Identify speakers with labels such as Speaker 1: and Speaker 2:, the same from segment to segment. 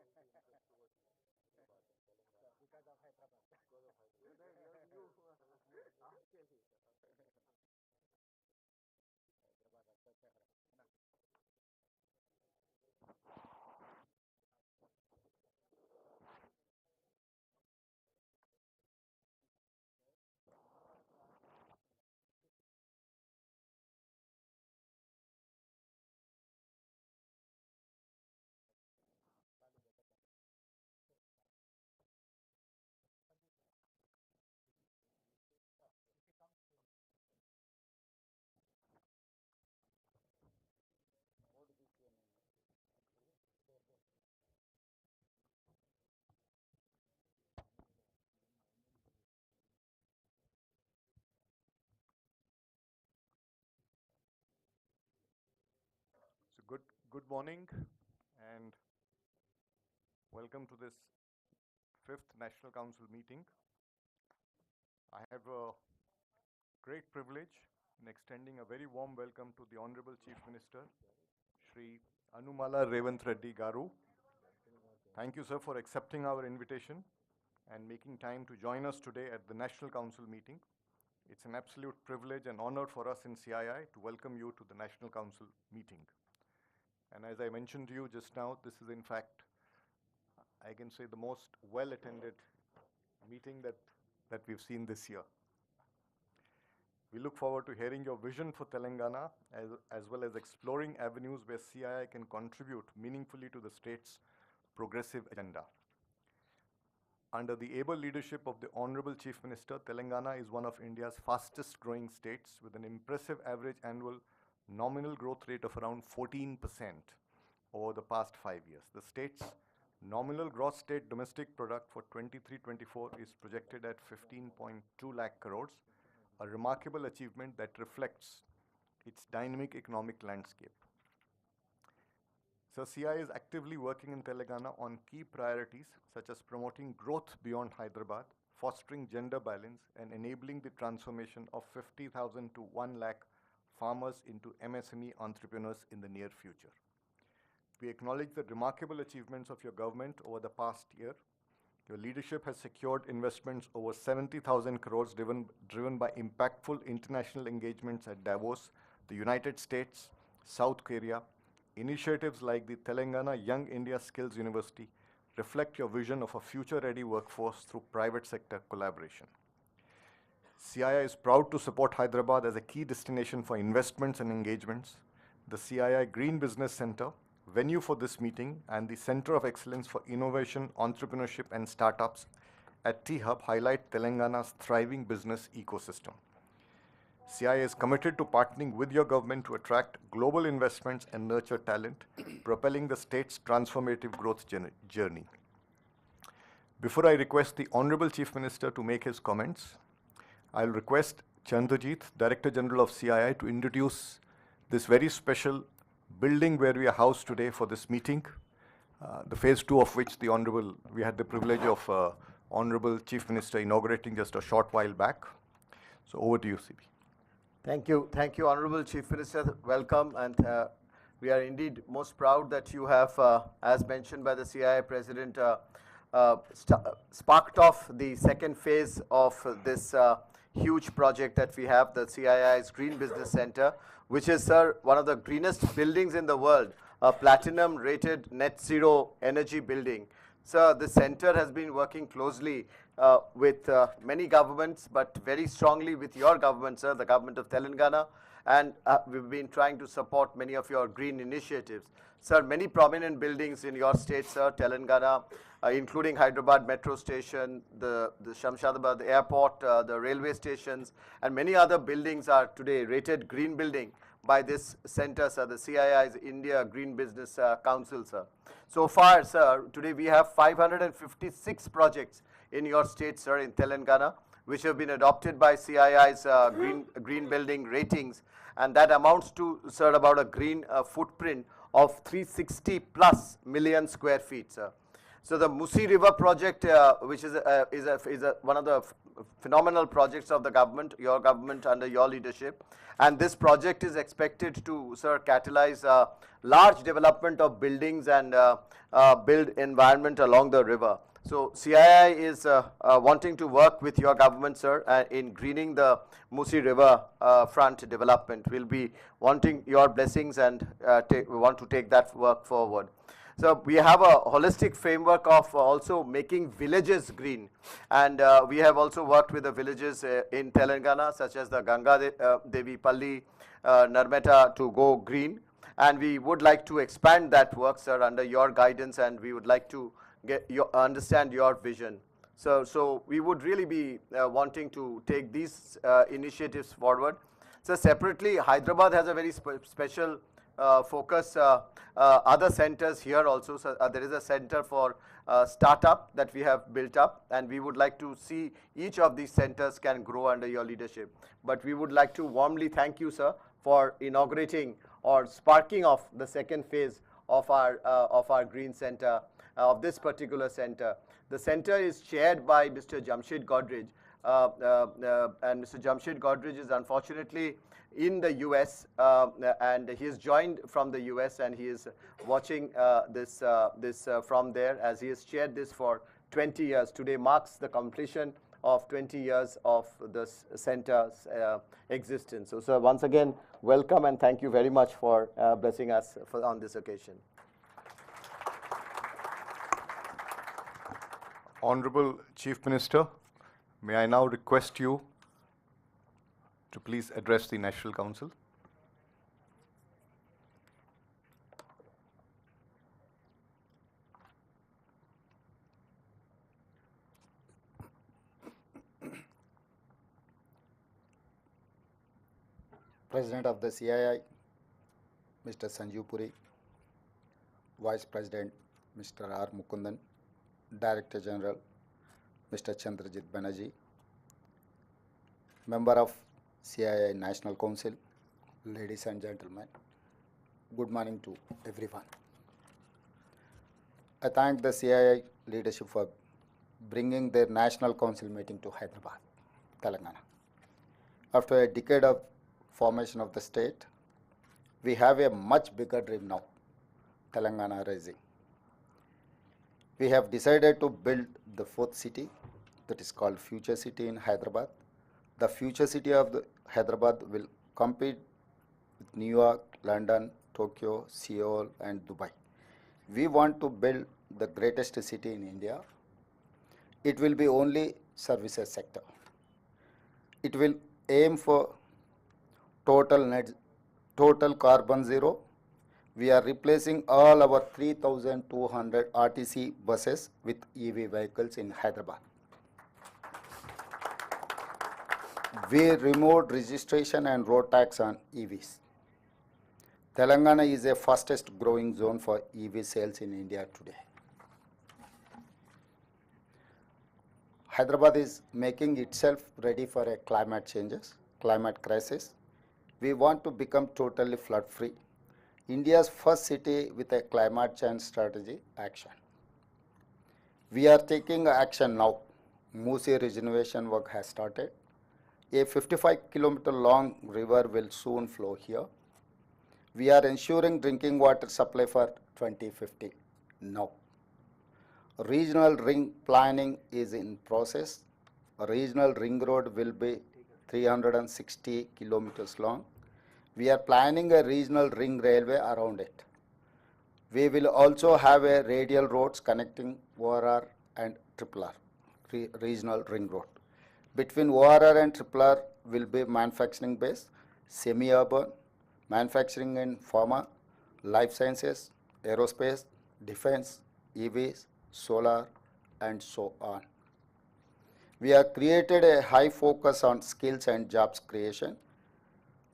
Speaker 1: Because of Hyderabad. Hyderabad अच्छा शहर है ना.
Speaker 2: So good morning and welcome to this fifth National Council meeting. I have a great privilege in extending a very warm welcome to the Honorable Chief Minister, Sri.A.Revanth Reddy Garu. Thank you, sir, for accepting our invitation and making time to join us today at the National Council meeting. It's an absolute privilege and honor for us in CII to welcome you to the National Council meeting. And as I mentioned to you just now, this is in fact, I can say, the most well-attended meeting that we've seen this year. We look forward to hearing your vision for Telangana as well as exploring avenues where CII can contribute meaningfully to the state's progressive agenda. Under the able leadership of the Honorable Chief Minister, Telangana is one of India's fastest growing states with an impressive average annual nominal growth rate of around 14% over the past 5 years. The state's nominal gross state domestic product for 23-24 is projected at 15.2 lakh crores, a remarkable achievement that reflects its dynamic economic landscape. So CII is actively working in Telangana on key priorities such as promoting growth beyond Hyderabad, fostering gender balance, and enabling the transformation of 50,000 to 1 lakh farmers into MSME entrepreneurs in the near future. We acknowledge the remarkable achievements of your government over the past year. Your leadership has secured investments over 70,000 crores driven by impactful international engagements at Davos, the United States, South Korea. Initiatives like the Telangana Young India Skills University reflect your vision of a future-ready workforce through private sector collaboration. CII is proud to support Hyderabad as a key destination for investments and engagements. The CII Green Business Center, venue for this meeting, and the Center of Excellence for Innovation, Entrepreneurship and Startups at T-Hub highlight Telangana's thriving business ecosystem. CII is committed to partnering with your government to attract global investments and nurture talent, propelling the state's transformative growth journey. Before I request the Honorable Chief Minister to make his comments, I'll request Chandrajit, Director General of CII, to introduce this very special building where we are housed today for this meeting, the phase 2 of which we had the privilege of Honorable Chief Minister inaugurating just a short while back. So over to you, CP.
Speaker 3: Thank you, Honorable Chief Minister. Welcome, and we are indeed most proud that you have, as mentioned by the CII President, sparked off the second phase of this huge project that we have, the CII's Green Business Center, which is, sir, one of the greenest buildings in the world, a platinum-rated net zero energy building. Sir, the center has been working closely with many governments, but very strongly with your government, sir, the government of Telangana, and we've been trying to support many of your green initiatives. Sir, many prominent buildings in your state, sir, Telangana, including Hyderabad Metro Station, the Shamshadabad Airport, the railway stations, and many other buildings are today rated green building by this center, sir, the CII's India Green Business Council, sir. So far, sir, today we have 556 projects in your state, sir, in Telangana, which have been adopted by CII's green building ratings, and that amounts to, sir, about a green footprint of 360 plus million square feet, sir. So the Musi River project, which is one of the phenomenal projects of the government, your government under your leadership, and this project is expected to, sir, catalyze large development of buildings and build environment along the river. So CII is wanting to work with your government, sir, in greening the Musi River front development. We'll be wanting your blessings and we want to take that work forward. So we have a holistic framework of also making villages green, and we have also worked with the villages in Telangana, such as the Ganga Devi Palli, Narmeta, to go green, and we would like to expand that work, sir, under your guidance, and we would like to understand your vision. So we would really be wanting to take these initiatives forward. So separately, Hyderabad has a very special focus. Other centers here also, so, there is a center for startup that we have built up, and we would like to see each of these centers can grow under your leadership. But we would like to warmly thank you, sir, for inaugurating or sparking off the second phase of our green center, of this particular center. The center is chaired by Mr. Jamshed Godrej, and Mr. Jamshed Godrej is unfortunately in the US, and he is joined from the US, and he is watching this from there, as he has chaired this for 20 years. Today marks the completion of 20 years of this center's existence. So, sir, once again, welcome and thank you very much for blessing us on this occasion.
Speaker 2: Honorable Chief Minister, may I now request you to please address the National Council.
Speaker 1: President of the CII, Mr. Sanjeev Puri, Vice President, Mr. R. Mukundan, Director General, Mr. Chandrajit Banerjee, Member of CII National Council, ladies and gentlemen, good morning to everyone. I thank the CII leadership for bringing their National Council meeting to Hyderabad, Telangana. After a decade of formation of the state, we have a much bigger dream now, Telangana Rising. We have decided to build the fourth city, that is called Future City in Hyderabad. The future city of the Hyderabad will compete with New York, London, Tokyo, Seoul, and Dubai. We want to build the greatest city in India. It will be only services sector. It will aim for total carbon zero. We are replacing all our 3,200 RTC buses with EV vehicles in Hyderabad. We removed registration and road tax on EVs. Telangana is the fastest growing zone for EV sales in India today. Hyderabad is making itself ready for a climate crisis. We want to become totally flood free. India's first city with a climate change strategy action. We are taking action now. Musi regeneration work has started. A 55-kilometer long river will soon flow here. We are ensuring drinking water supply for 2050 now. Regional ring planning is in process. A regional ring road will be 360 kilometers long. We are planning a regional ring railway around it. We will also have a radial roads connecting ORR and RRR, regional ring road. Between ORR and RRR will be manufacturing base, semi-urban, manufacturing in pharma, life sciences, aerospace, defense, EVs, solar, and so on. We have created a high focus on skills and jobs creation.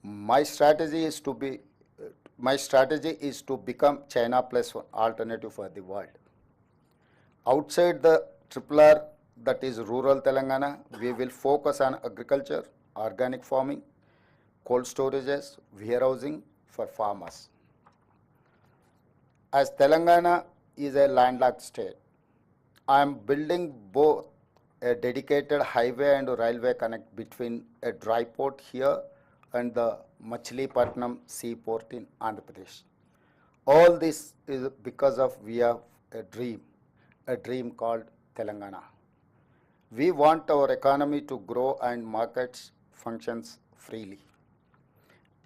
Speaker 1: My strategy is to become China plus one alternative for the world. Outside the RRR, that is rural Telangana, we will focus on agriculture, organic farming, cold storages, warehousing for farmers. As Telangana is a landlocked state, I am building both a dedicated highway and railway connect between a dry port here and the Machilipatnam seaport in Andhra Pradesh. All this is because of we have a dream called Telangana. We want our economy to grow and markets functions freely.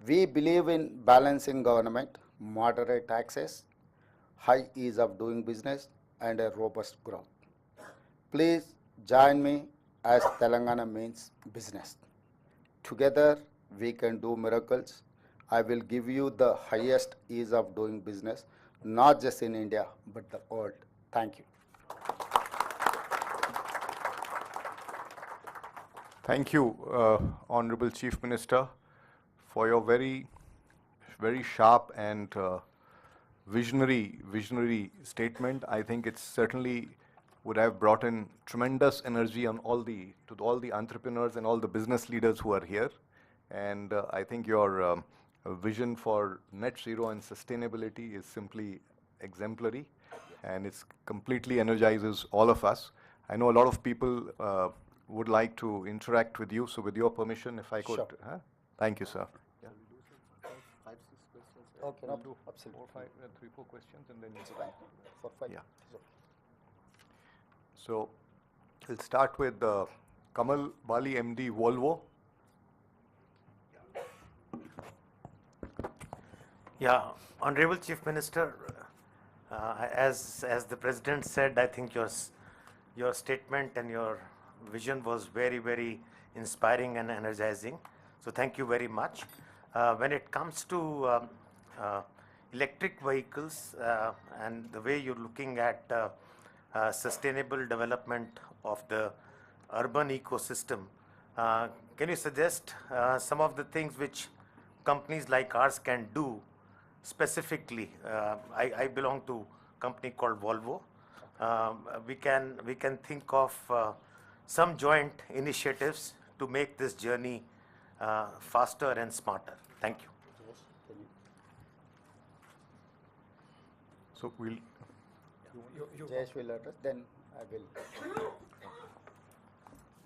Speaker 1: We believe in balancing government, moderate taxes, high ease of doing business, and a robust growth. Please join me as Telangana means business. Together we can do miracles. I will give you the highest ease of doing business, not just in India, but the world. Thank you.
Speaker 2: Thank you, Honorable Chief Minister, for your very sharp and visionary statement. I think it certainly would have brought in tremendous energy on to all the entrepreneurs and all the business leaders who are here. And I think your vision for net zero and sustainability is simply exemplary, and it completely energizes all of us. I know a lot of people would like to interact with you, so with your permission, if I could.
Speaker 1: Sure.
Speaker 2: Thank you, sir. Yeah.
Speaker 1: Okay, no, absolutely.
Speaker 2: 3-4 questions, and then
Speaker 1: It's fine. For 5.
Speaker 2: Yeah.
Speaker 1: It's okay.
Speaker 2: So we'll start with Kamal Bali, MD, Volvo.
Speaker 4: Yeah, Honorable Chief Minister, as the President said, I think your statement and your vision was very inspiring and energizing. So thank you very much. When it comes to electric vehicles and the way you're looking at sustainable development of the urban ecosystem, can you suggest some of the things which companies like ours can do specifically? I belong to a company called Volvo. We can think of some joint initiatives to make this journey faster and smarter. Thank you.
Speaker 2: So we'll.
Speaker 1: Jayesh will address, then I will.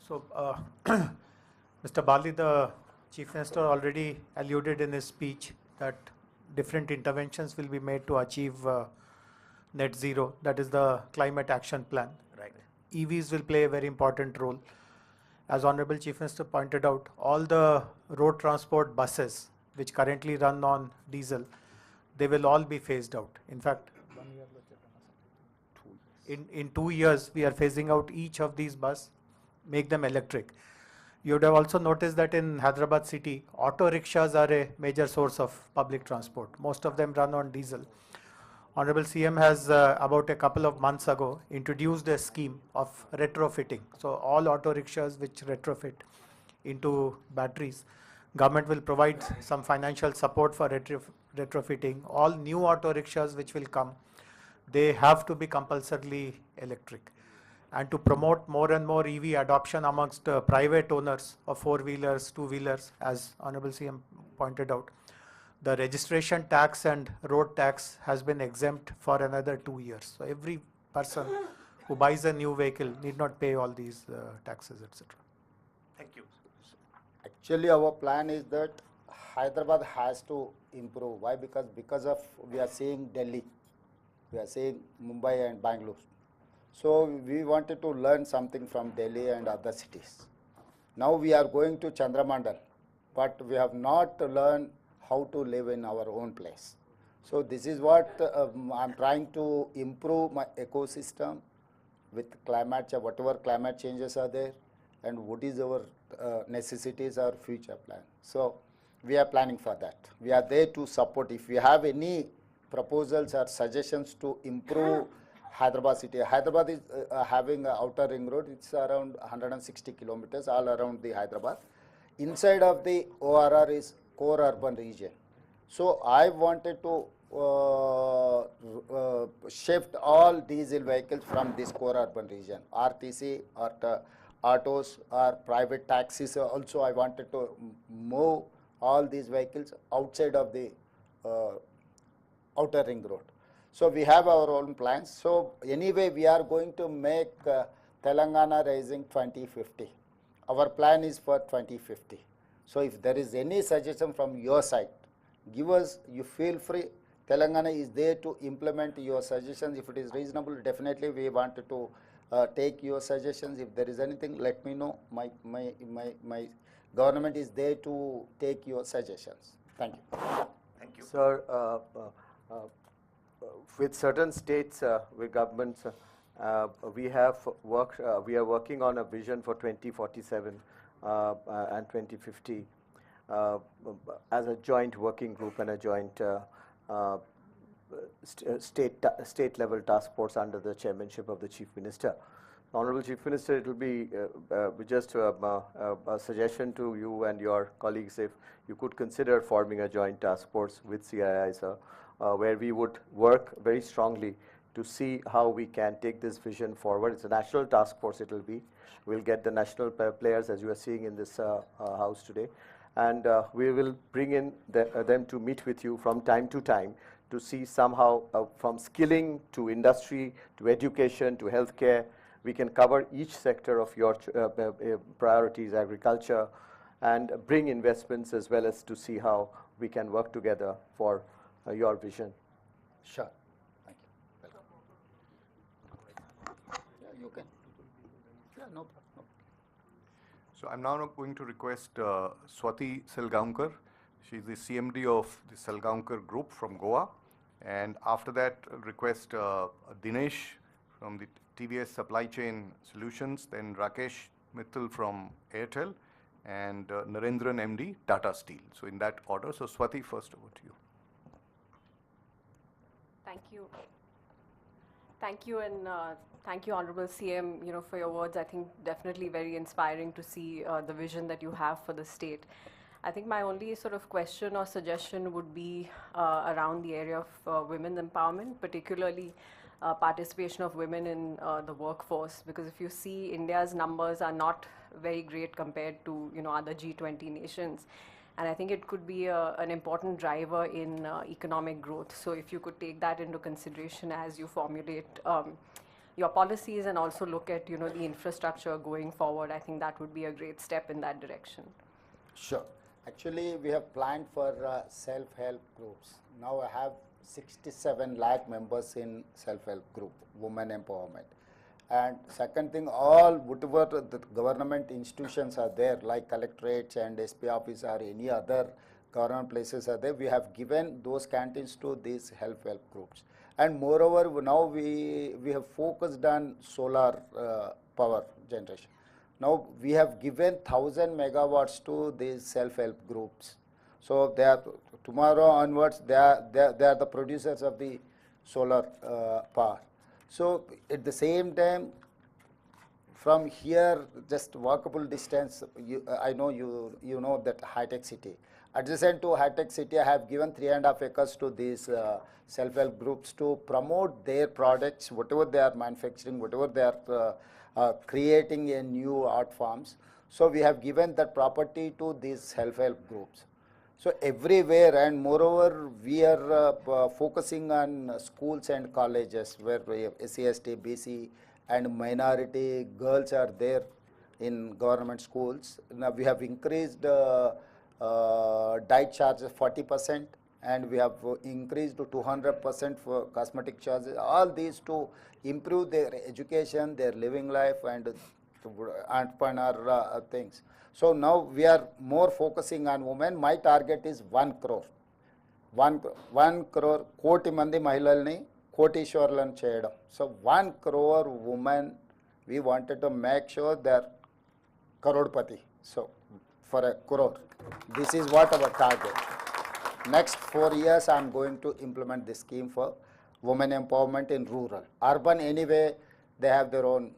Speaker 5: So, Mr. Bali, the Chief Minister already alluded in his speech that different interventions will be made to achieve net zero, that is the climate action plan.
Speaker 4: Right.
Speaker 5: EVs will play a very important role. As Honorable Chief Minister pointed out, all the road transport buses which currently run on diesel, they will all be phased out. In fact, in 2 years, we are phasing out each of these buses, make them electric. You would have also noticed that in Hyderabad city, auto rickshaws are a major source of public transport. Most of them run on diesel. Honorable CM has about a couple of months ago introduced a scheme of retrofitting. So all auto rickshaws which retrofit into batteries, government will provide some financial support for retrofitting. All new auto rickshaws which will come, they have to be compulsorily electric. And to promote more and more EV adoption amongst private owners of 4-wheelers, 2-wheelers, as Honorable CM pointed out, the registration tax and road tax has been exempt for another 2 years. So every person who buys a new vehicle need not pay all these taxes, etc.
Speaker 4: Thank you.
Speaker 1: Actually, our plan is that Hyderabad has to improve. Why? Because of we are seeing Delhi, we are seeing Mumbai and Bangalore. So we wanted to learn something from Delhi and other cities. Now we are going to Chandramandal, but we have not learned how to live in our own place. So this is what I'm trying to improve my ecosystem with climate, whatever climate changes are there, and what is our necessities or future plan. So we are planning for that. We are there to support. If you have any proposals or suggestions to improve Hyderabad city. Hyderabad is having an outer ring road. It's around 160 kilometers all around the Hyderabad. Inside of the ORR is core urban region. So I wanted to shift all diesel vehicles from this core urban region. RTC or autos or private taxis also I wanted to move all these vehicles outside of the outer ring road. So we have our own plans. So anyway, we are going to make Telangana Rising 2050. Our plan is for 2050. So if there is any suggestion from your side, give us, you feel free. Telangana is there to implement your suggestions. If it is reasonable, definitely we want to take your suggestions. If there is anything, let me know. My government is there to take your suggestions. Thank you.
Speaker 4: Thank you.
Speaker 3: Sir, with certain states, with governments, we are working on a vision for 2047 and 2050 as a joint working group and a joint state level task force under the chairmanship of the Chief Minister. Honorable Chief Minister, it will be just a suggestion to you and your colleagues if you could consider forming a joint task force with CII, sir, where we would work very strongly to see how we can take this vision forward. It's a national task force, it will be. We'll get the national players, as you are seeing in this house today, and we will bring in them to meet with you from time to time to see somehow from skilling to industry to education to healthcare, we can cover each sector of your priorities, agriculture, and bring investments as well as to see how we can work together for your vision.
Speaker 1: Sure. Thank you. Welcome. Yeah, you can. Yeah, no problem. No.
Speaker 2: So I'm now going to request Swati Selgaonkar. She's the CMD of the Selgaonkar Group from Goa. And after that, I'll request Dinesh from the TVS Supply Chain Solutions, then Rakesh Mittal from Airtel, and Narendran MD, Tata Steel. So in that order. So Swati, first over to you.
Speaker 6: Thank you. Thank you, and thank you, Honorable CM, for your words. I think definitely very inspiring to see the vision that you have for the state. I think my only sort of question or suggestion would be around the area of women's empowerment, particularly participation of women in the workforce, because if you see, India's numbers are not very great compared to other G20 nations, and I think it could be an important driver in economic growth. So if you could take that into consideration as you formulate your policies and also look at the infrastructure going forward, I think that would be a great step in that direction.
Speaker 1: Sure. Actually, we have planned for self-help groups. Now I have 67 lakh members in self-help group, women empowerment. And second thing, all whatever the government institutions are there, like collectorates and SP office or any other government places are there, we have given those canteens to these self-help groups. And moreover, now we have focused on solar power generation. Now we have given 1,000 megawatts to these self-help groups. So they are, tomorrow onwards, they are the producers of the solar power. So at the same time, from here, just walkable distance, I know you know that Hitec City. Adjacent to Hitec City, I have given 3.5 acres to these self-help groups to promote their products, whatever they are manufacturing, whatever they are creating in new art forms. So we have given that property to these self-help groups. So everywhere, and moreover, we are focusing on schools and colleges where SC, ST, BC and minority girls are there in government schools. Now we have increased diet charges 40%, and we have increased to 200% for cosmetic charges. All these to improve their education, their living life, and entrepreneur things. So now we are more focusing on women. My target is 1 crore. 1 crore, koti mandi mahilalni kotishwarlan cheyadam. So 1 crore women, we wanted to make sure they're crorepati. So for a crore, this is what our target. Next 4 years, I'm going to implement this scheme for women empowerment in rural. Urban, anyway, they have their own,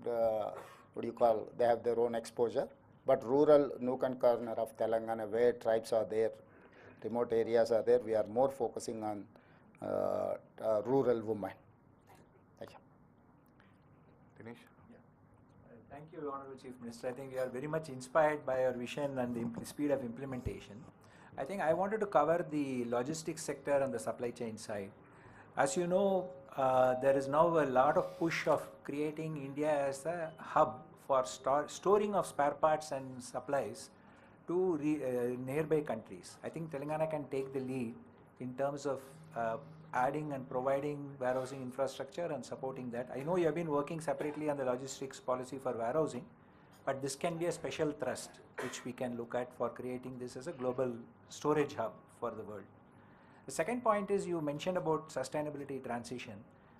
Speaker 1: they have their own exposure. But rural, nook and corner of Telangana, where tribes are there, remote areas are there, we are more focusing on rural women. Thank you.
Speaker 2: Dinesh?
Speaker 7: Thank you, Honorable Chief Minister. I think we are very much inspired by your vision and the speed of implementation. I think I wanted to cover the logistics sector and the supply chain side. As you know, there is now a lot of push of creating India as a hub for storing of spare parts and supplies to nearby countries. I think Telangana can take the lead in terms of adding and providing warehousing infrastructure and supporting that. I know you have been working separately on the logistics policy for warehousing, but this can be a special thrust which we can look at for creating this as a global storage hub for the world. The second point is you mentioned about sustainability transition.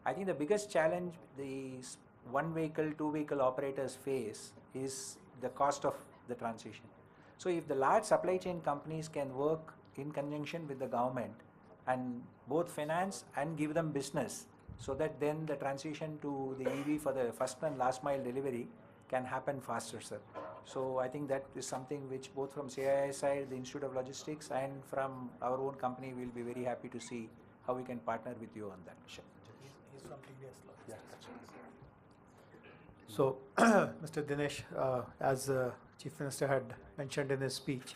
Speaker 7: I think the biggest challenge these one vehicle, two vehicle operators face is the cost of the transition. So if the large supply chain companies can work in conjunction with the government and both finance and give them business, so that then the transition to the EV for the first and last mile delivery can happen faster, sir. So I think that is something which both from CII side, the Institute of Logistics, and from our own company, will be very happy to see how we can partner with you on that. Sure.
Speaker 5: He's from TVS Logistics. So, Mr. Dinesh, as Chief Minister had mentioned in his speech,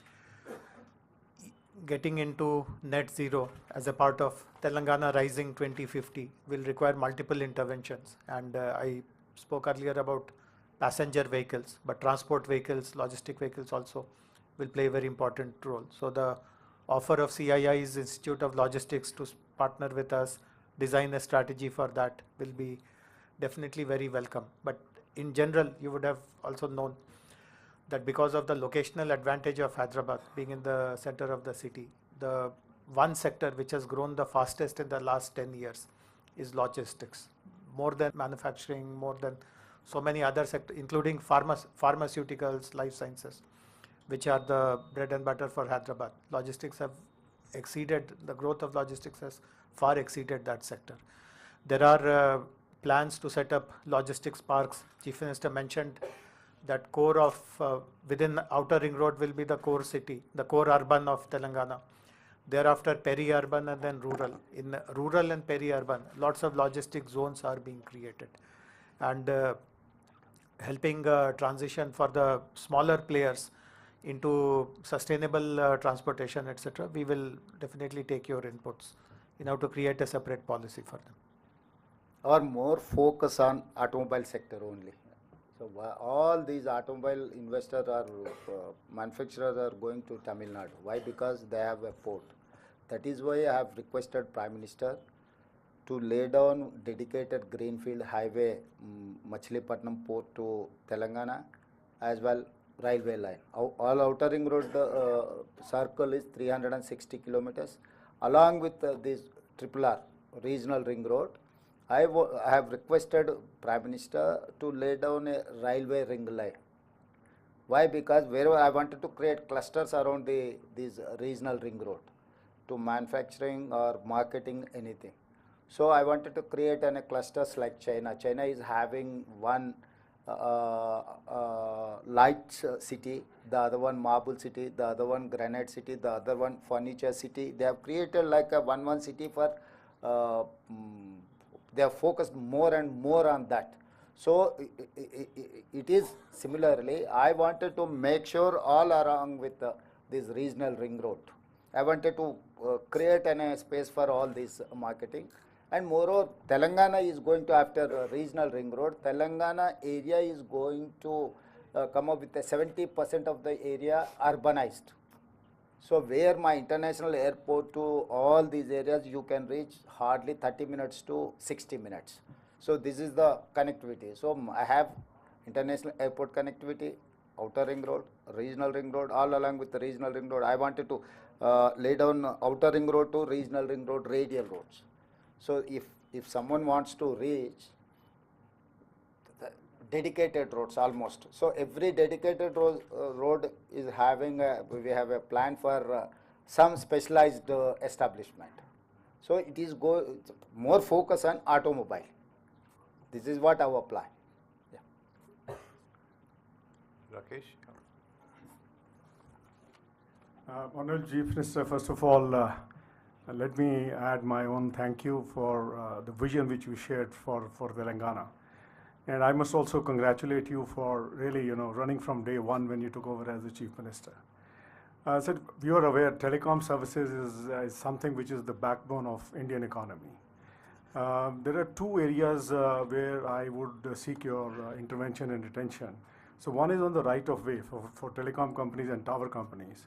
Speaker 5: getting into net zero as a part of Telangana Rising 2050 will require multiple interventions. And I spoke earlier about passenger vehicles, but transport vehicles, logistic vehicles also will play a very important role. So the offer of CII's Institute of Logistics to partner with us, design a strategy for that will be definitely very welcome. But in general, you would have also known that because of the locational advantage of Hyderabad being in the center of the city, the one sector which has grown the fastest in the last 10 years is logistics, more than manufacturing, more than so many other sectors, including pharmaceuticals, life sciences, which are the bread and butter for Hyderabad. Logistics have exceeded, the growth of logistics has far exceeded that sector. There are plans to set up logistics parks. Chief Minister mentioned that core of, within Outer Ring Road will be the core city, the core urban of Telangana. Thereafter peri-urban and then rural. In rural and peri-urban, lots of logistic zones are being created. And helping transition for the smaller players into sustainable transportation, etc. We will definitely take your inputs in how to create a separate policy for them.
Speaker 1: Or more focus on automobile sector only. So all these automobile investors or manufacturers are going to Tamil Nadu. Why? Because they have a port. That is why I have requested Prime Minister to lay down dedicated greenfield highway Machilipatnam port to Telangana, as well railway line. All Outer Ring Road circle is 360 kilometers. Along with this RRR, Regional Ring Road, I have requested Prime Minister to lay down a railway ring line. Why? Because wherever I wanted to create clusters around this regional ring road to manufacturing or marketing anything. So I wanted to create a clusters like China. China is having one light city, the other one marble city, the other one granite city, the other one furniture city. They have created like a one city for they have focused more and more on that. So it is similarly, I wanted to make sure all along with this regional ring road. I wanted to create a space for all this marketing. And moreover, Telangana is going to, after regional ring road, Telangana area is going to come up with 70% of the area urbanized. So where my international airport to all these areas, you can reach hardly 30 minutes to 60 minutes. So this is the connectivity. So I have international airport connectivity, outer ring road, regional ring road, all along with the regional ring road. I wanted to lay down outer ring road to regional ring road, radial roads. So if someone wants to reach dedicated roads almost. So every dedicated road is having we have a plan for some specialized establishment. So it is more focus on automobile. This is what our plan. Yeah.
Speaker 2: Rakesh?
Speaker 8: Honorable Chief Minister, first of all, let me add my own thank you for the vision which you shared for Telangana. And I must also congratulate you for really, running from day one when you took over as the Chief Minister. So you are aware, telecom services is something which is the backbone of Indian economy. There are two areas where I would seek your intervention and attention. So one is on the right of way for telecom companies and tower companies.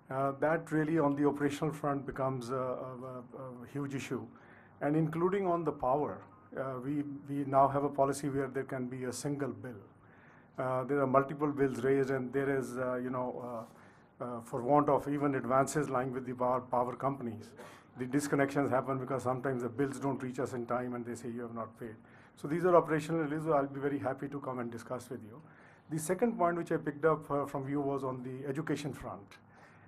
Speaker 8: That really on the operational front becomes a huge issue. And including on the power, we now have a policy where there can be a single bill. There are multiple bills raised, and there is, for want of even advances lying with the power companies, the disconnections happen because sometimes the bills don't reach us in time and they say you have not paid. So these are operational issues. I'll be very happy to come and discuss with you. The second point which I picked up from you was on the education front.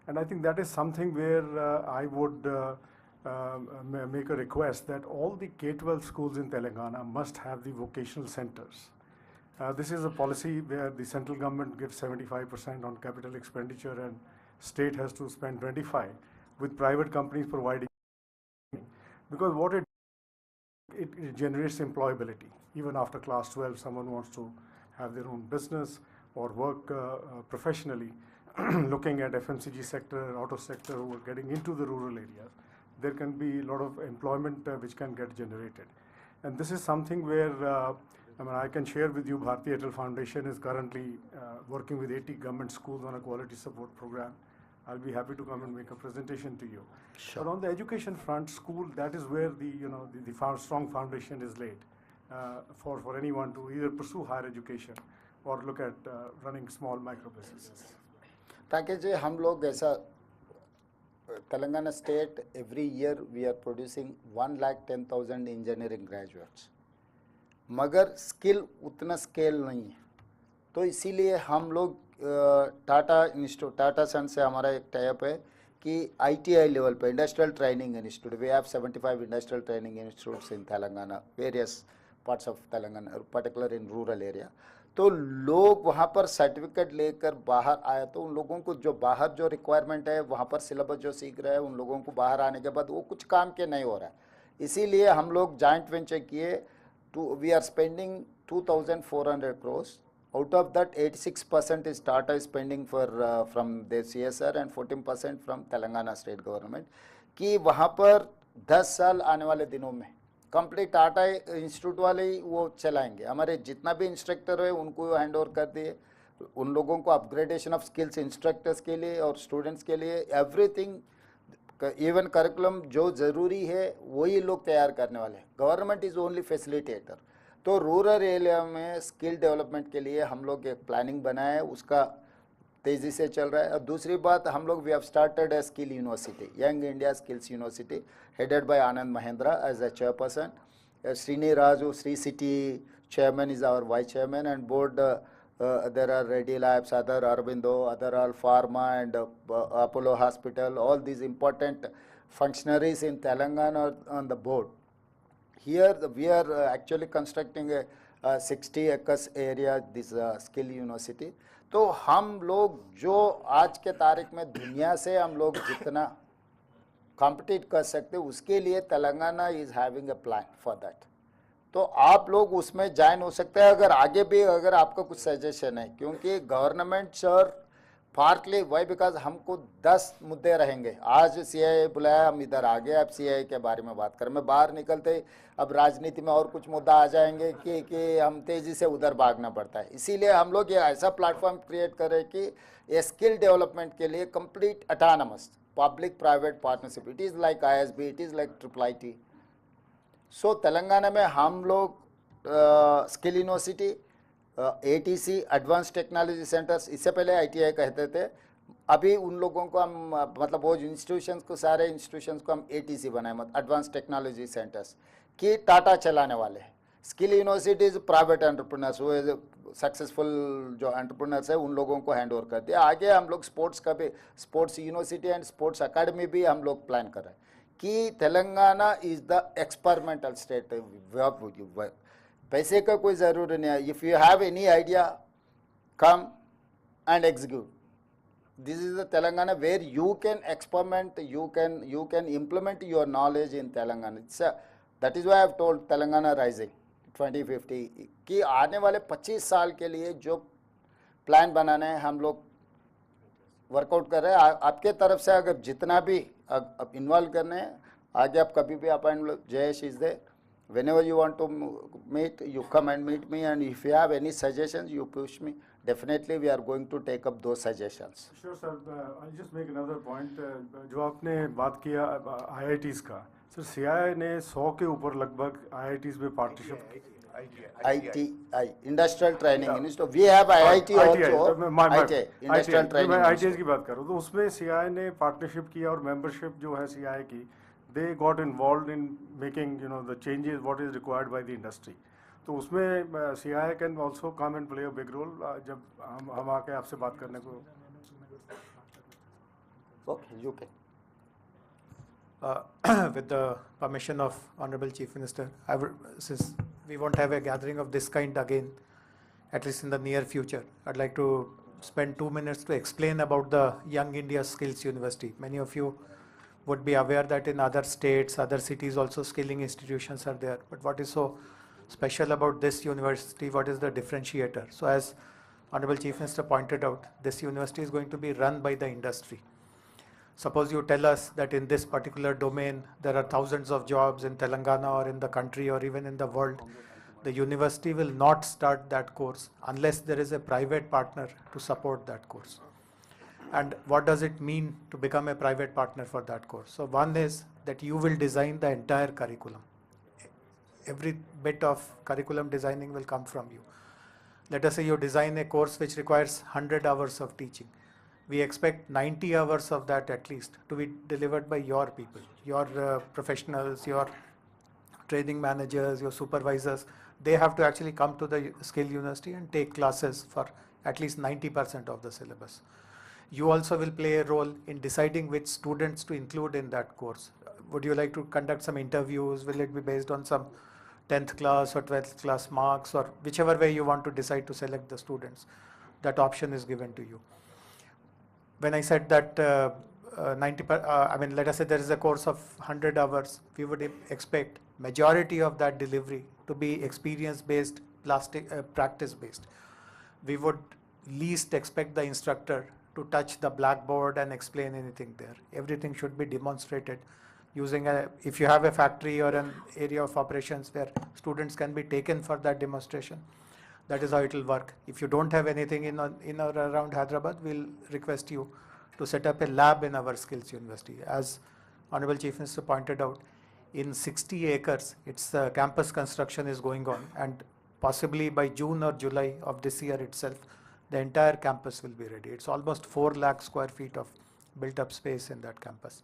Speaker 8: And I think that is something where I would make a request that all the K-12 schools in Telangana must have the vocational centers. This is a policy where the central government gives 75% on capital expenditure and state has to spend 25%, with private companies providing. Because what it generates employability. Even after class 12, someone wants to have their own business or work professionally, looking at FMCG sector, auto sector, who are getting into the rural areas, there can be a lot of employment which can get generated. And this is something where I can share with you, Bharti Airtel Foundation is currently working with 80 government schools on a quality support program. I'll be happy to come and make a presentation to you. Sure. But on the education front, school, that is where the strong foundation is laid for anyone to either pursue higher education or look at running small micro businesses.
Speaker 1: ताकि जी हम लोग ऐसा Telangana state every year we are producing 1,10,000 engineering graduates. मगर skill उतना scale नहीं है, तो इसीलिए हम लोग टाटा सन से हमारा एक टाइप है कि ITI लेवल पे industrial training institute, we have 75 industrial training institutes in Telangana, various parts of Telangana, particular in rural area. तो लोग वहाँ पर सर्टिफिकेट लेकर बाहर आए तो उन लोगों को जो बाहर जो रिक्वायरमेंट है वहाँ पर सिलेबस जो सीख रहे हैं उन लोगों को बाहर आने के बाद वो कुछ काम के नहीं हो रहा है. इसीलिए हम लोग जॉइंट वेंचर किए. We are spending 2,400 crores. Out of that, 86% is Tata is spending for from the CSR and 14% from Telangana state government. कि वहाँ पर 10 साल आने वाले दिनों में कंप्लीट टाटा इंस्टीट्यूट वाले ही वो चलाएंगे. हमारे जितना भी इंस्ट्रक्टर है उनको हैंड ओवर कर दिए. उन लोगों को अपग्रेडेशन ऑफ स्किल्स इंस्ट्रक्टर्स के लिए और स्टूडेंट्स के लिए एवरीथिंग, इवन करिकुलम जो ज़रूरी है वही लोग तैयार करने वाले हैं. Government is only facilitator. तो रूरल एरिया में स्किल डेवलपमेंट के लिए हम लोग एक प्लानिंग बनाया है, उसका तेज़ी से चल रहा है. और दूसरी बात, हम लोग we have started a skill university, young India skills university, headed by Anand Mahindra as a chairperson. Srini Raju, Sri City chairman is our vice chairman, and board there are Reddy Labs, other Aurobindo, other all Pharma and Apollo Hospital, all these important functionaries in Telangana are on the board. Here we are actually constructing a 60 acres area, this skill university. तो हम लोग जो आज के तारीख में दुनिया से हम लोग जितना कॉम्पिटिट कर सकते उसके लिए Telangana is having a plan for that. तो आप लोग उसमें ज्वाइन हो सकते हैं अगर आगे भी अगर आपका कुछ सजेशन है, क्योंकि government sir partly why because हमको 10 मुद्दे रहेंगे. आज CII बुलाया, हम इधर आ गए, अब CII के बारे में बात करें. मैं बाहर निकलते अब राजनीति में और कुछ मुद्दा आ जाएंगे कि हम तेज़ी से उधर भागना पड़ता है. इसीलिए हम लोग ये ऐसा प्लेटफॉर्म क्रिएट करें कि ये स्किल डेवलपमेंट के लिए complete autonomous public private partnership. It is like ISB, it is like IIIT. So Telangana में हम लोग skill university, ATC advance technology centres, इससे पहले ITI कहते थे, अभी उन लोगों को हम मतलब वो इंस्टीट्यूशंस को सारे इंस्टीट्यूशंस को हम ATC बनाए, मतलब एडवांस टेक्नोलॉजी सेंटर्स कि टाटा चलाने वाले हैं. स्किल यूनिवर्सिटीज़ प्राइवेट एंटरप्रेन्योर्स, वो सक्सेसफुल जो एंटरप्रेन्योर्स है उन लोगों को हैंड ओवर कर दिया. आगे हम लोग स्पोर्ट्स का भी, sports university and sports academy भी हम लोग प्लान कर रहे हैं कि Telangana is the experimental state. पैसे का कोई ज़रूरी नहीं है. If you have any idea come and execute. This is the Telangana where you can experiment, you can implement your knowledge in Telangana. That is why I have told Telangana Rising 2050 कि आने वाले 25 साल के लिए जो plan बनाना है हम लोग वर्कआउट कर रहे हैं. आपके तरफ से अगर जितना भी इन्वॉल्व करने हैं आगे आप कभी भी appoint, Jayesh is there, Whenever you want to meet, you come and meet me, and if you have any suggestions, you push me. Definitely, we are going to take up those suggestions.
Speaker 8: Sure, sir. I'll just make another point. जो आपने बात किया IITs का, sir CII ने 100 के ऊपर लगभग IITs में partnership
Speaker 1: ITI, Industrial Training Institute. We have IIT also. ITI, Industrial Training
Speaker 8: मैं ITIs
Speaker 1: Institute.
Speaker 8: की बात कर रहा हूँ तो उसमें CII ने पार्टनरशिप किया और मेंबरशिप जो है CII की, they got involved in making the changes what is required by the industry. तो उसमें CII can also come and play a big role जब हम आके आपसे बात करने को.
Speaker 1: Okay, you can.
Speaker 5: With the permission of Honorable Chief Minister, since we won't have a gathering of this kind again, at least in the near future, I'd like to spend 2 minutes to explain about the Young India Skills University. Many of you would be aware that in other states, other cities also skilling institutions are there. But what is so special about this university? What is the differentiator? So as Honorable Chief Minister pointed out, this university is going to be run by the industry. Suppose you tell us that in this particular domain, there are thousands of jobs in Telangana or in the country or even in the world. The university will not start that course unless there is a private partner to support that course. And what does it mean to become a private partner for that course? So one is that you will design the entire curriculum. Every bit of curriculum designing will come from you. Let us say you design a course which requires 100 hours of teaching. We expect 90 hours of that at least to be delivered by your people, your professionals, your training managers, your supervisors. They have to actually come to the skill university and take classes for at least 90% of the syllabus. You also will play a role in deciding which students to include in that course. Would you like to conduct some interviews? Will it be based on some 10th class or 12th class marks, or whichever way you want to decide to select the students? That option is given to you. When I said that let us say there is a course of 100 hours, we would expect majority of that delivery to be experience-based, practice-based. We would least expect the instructor to touch the blackboard and explain anything there. Everything should be demonstrated using if you have a factory or an area of operations where students can be taken for that demonstration, that is how it will work. If you don't have anything in or around Hyderabad, we'll request you to set up a lab in our skills university. As Honorable Chief Minister pointed out, in 60 acres, its campus construction is going on, and possibly by June or July of this year itself, the entire campus will be ready. It's almost 4 lakh square feet of built up space in that campus.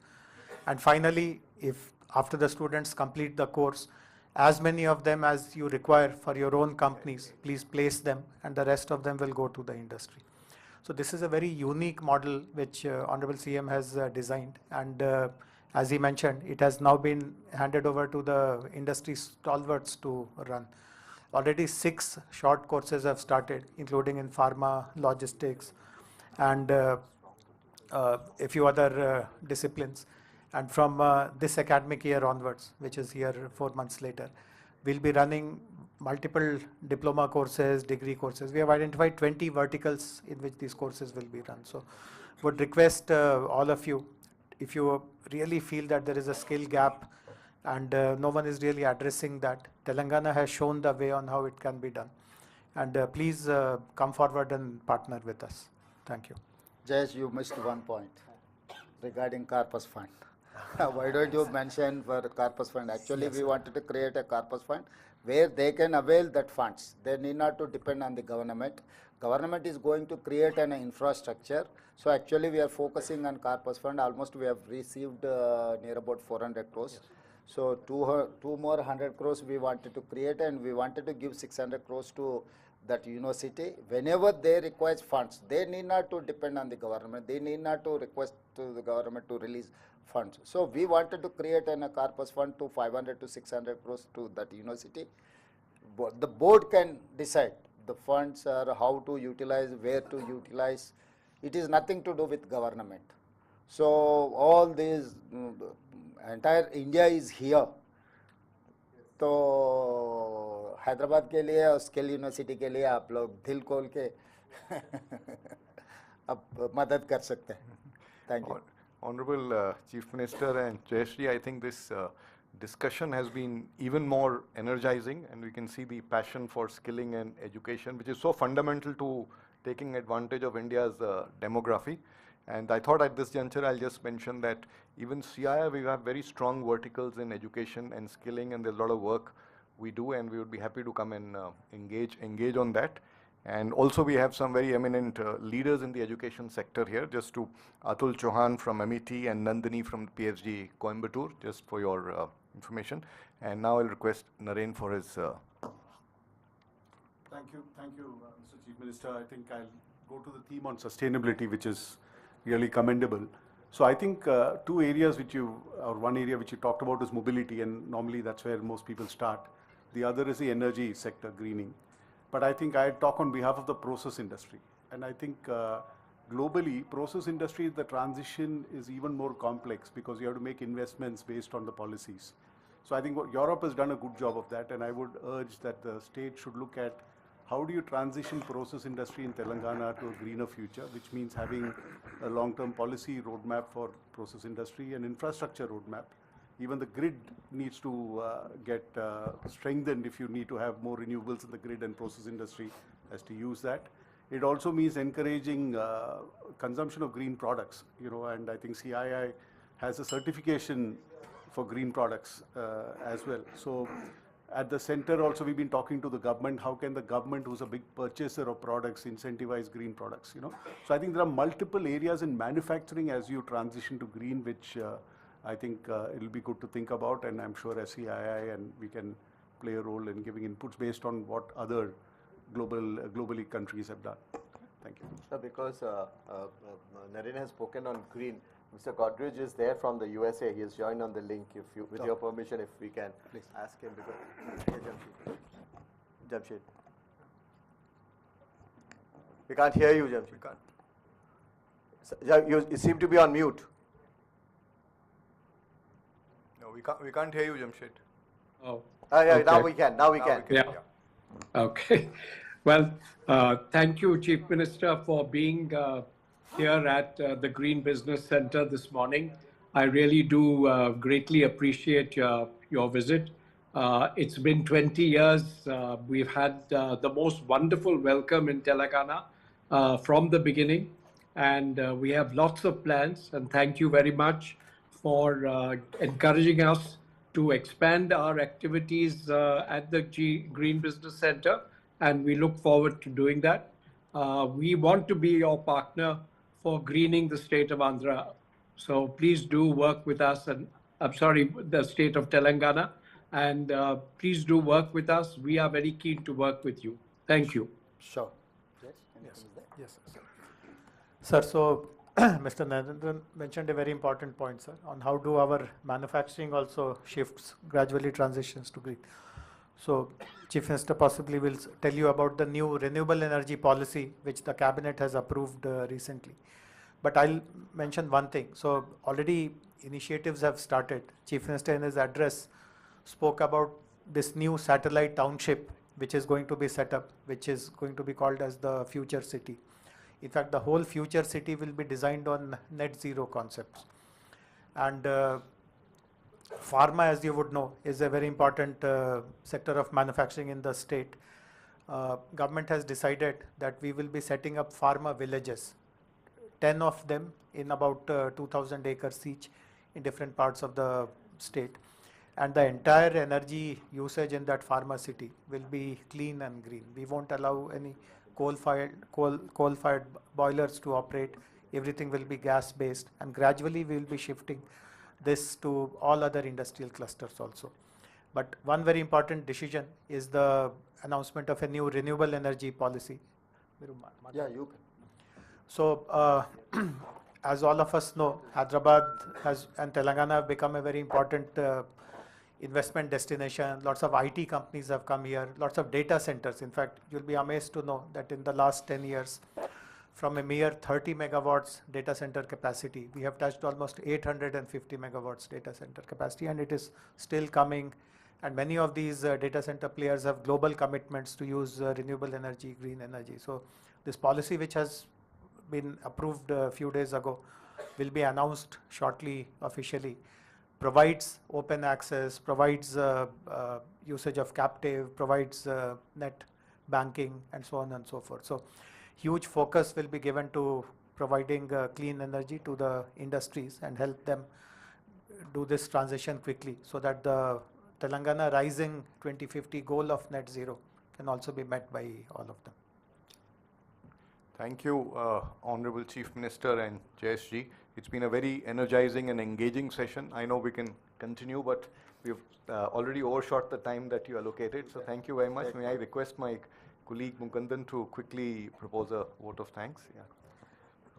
Speaker 5: And finally, if after the students complete the course, as many of them as you require for your own companies, please place them, and the rest of them will go to the industry. So this is a very unique model which Honorable CM has designed, and as he mentioned, it has now been handed over to the industry stalwarts to run. Already 6 short courses have started, including in pharma, logistics, and a few other disciplines. And from this academic year onwards, which is here 4 months later, we'll be running multiple diploma courses, degree courses. We have identified 20 verticals in which these courses will be run. So would request all of you, if you really feel that there is a skill gap and no one is really addressing that, Telangana has shown the way on how it can be done. And please come forward and partner with us. Thank you.
Speaker 1: Jayesh, you missed one point regarding corpus fund. Why don't you mention for corpus fund? Actually, we wanted to create a corpus fund where they can avail that funds. They need not to depend on the government. Government is going to create an infrastructure. So actually, we are focusing on corpus fund. Almost we have received near about 400 crores. Yes. So two more 100 crores we wanted to create, and we wanted to give 600 crores to that university. Whenever they require funds, they need not to depend on the government. They need not to request to the government to release funds. So we wanted to create a corpus fund to 500 to 600 crores to that university. The board can decide the funds or how to utilize, where to utilize. It is nothing to do with government. So all these, entire India is here. तो हैदराबाद के लिए और skill university के लिए आप लोग दिल खोल के अब मदद कर सकते हैं. Thank you.
Speaker 2: Honorable Chief Minister and Jayashree, I think this discussion has been even more energizing, and we can see the passion for skilling and education, which is so fundamental to taking advantage of India's demography. And I thought at this juncture I'll just mention that even CII, we have very strong verticals in education and skilling, and there's a lot of work we do, and we would be happy to come and engage on that. And also we have some very eminent leaders in the education sector here, just to Atul Chauhan from MET and Nandini from PhD Coimbatore, just for your information. And now I'll request Naren for his...
Speaker 8: Thank you, Mr. Chief Minister. I think I'll go to the theme on sustainability, which is really commendable. So I think two areas one area which you talked about is mobility, and normally that's where most people start. The other is the energy sector, greening. But I think I talk on behalf of the process industry. And I think globally, process industry, the transition is even more complex because you have to make investments based on the policies. So I think Europe has done a good job of that, and I would urge that the state should look at how do you transition process industry in Telangana to a greener future, which means having a long-term policy roadmap for process industry and infrastructure roadmap. Even the grid needs to get strengthened if you need to have more renewables in the grid, and process industry has to use that. It also means encouraging consumption of green products, and I think CII has a certification for green products as well. So at the center also we've been talking to the government, how can the government, who's a big purchaser of products, incentivize green products, So I think there are multiple areas in manufacturing as you transition to green, which I think it'll be good to think about, and I'm sure as CII and we can play a role in giving inputs based on what other globally countries have done. Thank you.
Speaker 3: Sir, because Naren has spoken on green, Mr. Godrej is there from the USA. He has joined on the link. With your permission, if we can please ask him, because Jamshed. We can't hear you, Jamshed. We can't. You seem to be on mute.
Speaker 2: No, we can't hear you, Jamshed.
Speaker 9: Oh.
Speaker 3: Yeah,
Speaker 9: okay.
Speaker 3: Now we can.
Speaker 9: Yeah. Okay. Well, thank you, Chief Minister, for being here at the Green Business Center this morning. I really do greatly appreciate your visit. It's been 20 years. We've had the most wonderful welcome in Telangana from the beginning, and we have lots of plans, and thank you very much for encouraging us to expand our activities at the Green Business Center, and we look forward to doing that. We want to be your partner for greening the state of Andhra. So please do work with us, and the state of Telangana, and please do work with us. We are very keen to work with you. Thank you.
Speaker 1: Sure.
Speaker 5: Yes, sir. Sir, so Mr. Narendran mentioned a very important point, sir, on how do our manufacturing also shifts, gradually transitions to green. So Chief Minister possibly will tell you about the new renewable energy policy, which the cabinet has approved recently. But I'll mention one thing. So already initiatives have started. Chief Minister in his address spoke about this new satellite township, which is going to be set up, which is going to be called as the future city. In fact, the whole future city will be designed on net zero concepts. And pharma, as you would know, is a very important sector of manufacturing in the state. Government has decided that we will be setting up pharma villages, 10 of them in about 2,000 acres each in different parts of the state. And the entire energy usage in that pharma city will be clean and green. We won't allow any coal-fired boilers to operate. Everything will be gas-based, and gradually we will be shifting this to all other industrial clusters also. But one very important decision is the announcement of a new renewable energy policy.
Speaker 1: Yeah, you can.
Speaker 5: So, as all of us know, Hyderabad and Telangana have become a very important investment destination. Lots of IT companies have come here, lots of data centers. In fact, you'll be amazed to know that in the last 10 years, from a mere 30 megawatts data center capacity, we have touched almost 850 megawatts data center capacity, and it is still coming. And many of these data center players have global commitments to use renewable energy, green energy. So this policy, which has been approved a few days ago, will be announced shortly officially. provides open access, provides usage of captive, provides net banking, and so on and so forth. So huge focus will be given to providing clean energy to the industries and help them do this transition quickly, so that the Telangana Rising 2050 goal of net zero can also be met by all of them.
Speaker 2: Thank you, Honorable Chief Minister and JSG. It's been a very energizing and engaging session. I know we can continue, but we've already overshot the time that you allocated. So thank you very much. May I request my colleague Mukundan to quickly propose a vote of thanks? Yeah.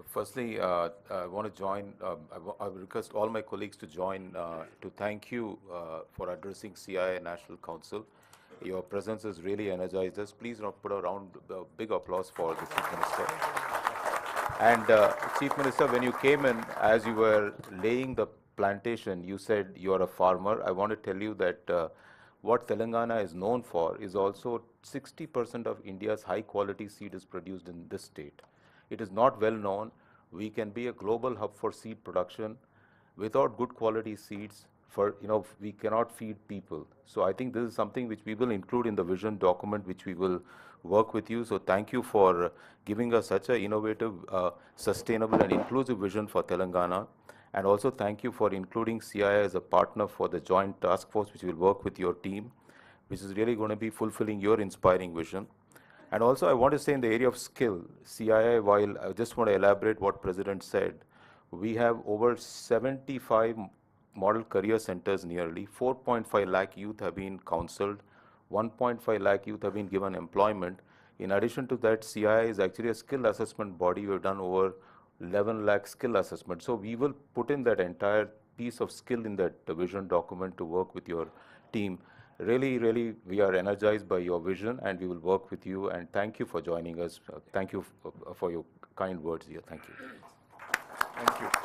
Speaker 10: Firstly, I want to join, I will request all my colleagues to join to thank you for addressing CII National Council. Your presence has really energized us. Please put a round, big applause for the Chief Minister. And Chief Minister, when you came in, as you were laying the plantation, you said you are a farmer. I want to tell you that what Telangana is known for is also 60% of India's high quality seed is produced in this state. It is not well known. We can be a global hub for seed production. Without good quality seeds, we cannot feed people. So I think this is something which we will include in the vision document, which we will work with you. So thank you for giving us such an innovative, sustainable and inclusive vision for Telangana. And also thank you for including CII as a partner for the joint task force, which will work with your team, which is really going to be fulfilling your inspiring vision. And also I want to say in the area of skill, CII, while I just want to elaborate what President said, we have over 75 model career centers nearly, 4.5 lakh youth have been counseled, 1.5 lakh youth have been given employment. In addition to that, CII is actually a skill assessment body. We've done over 11 lakh skill assessment. So we will put in that entire piece of skill in that vision document to work with your team. Really, really, we are energized by your vision and we will work with you, and thank you for joining us. Thank you for your kind words here. Thank you.
Speaker 2: Thank you.